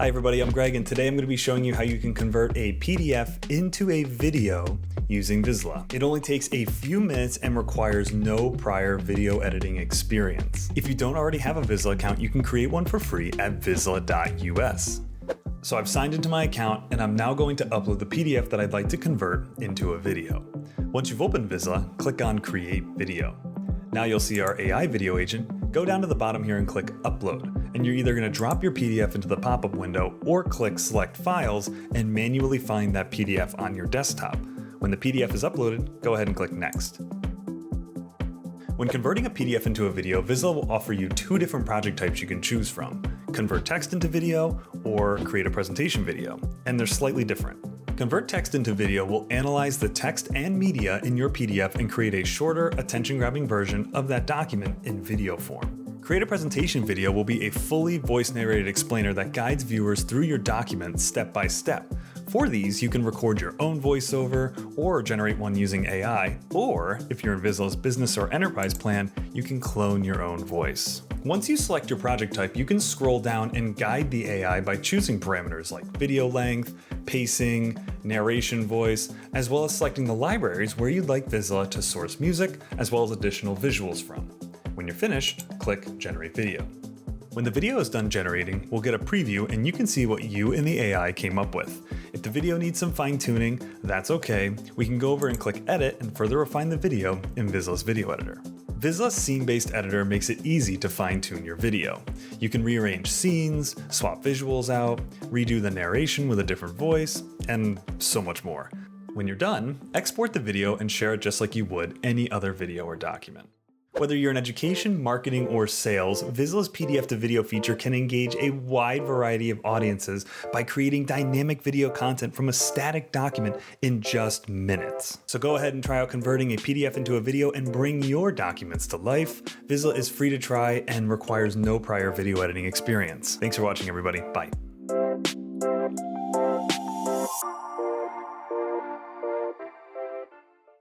Hi everybody, I'm Greg, and today I'm going to be showing you how you can convert a PDF into a video using Visla. It only takes a few minutes and requires no prior video editing experience. If you don't already have a Visla account, you can create one for free at visla.us. So I've signed into my account and I'm now going to upload the PDF that I'd like to convert into a video. Once you've opened Visla, click on Create Video. Now you'll see our AI video agent. Go down to the bottom here and click Upload, and you're either going to drop your PDF into the pop-up window or click Select Files and manually find that PDF on your desktop. When the PDF is uploaded, go ahead and click Next. When converting a PDF into a video, Visla will offer you two different project types you can choose from: convert text into video or create a presentation video, and they're slightly different. Convert text into video will analyze the text and media in your PDF and create a shorter, attention-grabbing version of that document in video form. Create a presentation video will be a fully voice-narrated explainer that guides viewers through your document step by step. For these, you can record your own voiceover or generate one using AI, or if you're in Visla's business or enterprise plan, you can clone your own voice. Once you select your project type, you can scroll down and guide the AI by choosing parameters like video length, pacing, narration voice, as well as selecting the libraries where you'd like Visla to source music, as well as additional visuals from. When you're finished, click Generate Video. When the video is done generating, we'll get a preview and you can see what you and the AI came up with. If the video needs some fine-tuning, that's okay. We can go over and click Edit and further refine the video in Visla's video editor. Visla's scene-based editor makes it easy to fine-tune your video. You can rearrange scenes, swap visuals out, redo the narration with a different voice, and so much more. When you're done, export the video and share it just like you would any other video or document. Whether you're in education, marketing, or sales, Visla's PDF to video feature can engage a wide variety of audiences by creating dynamic video content from a static document in just minutes. So go ahead and try out converting a PDF into a video and bring your documents to life. Visla is free to try and requires no prior video editing experience. Thanks for watching, everybody. Bye.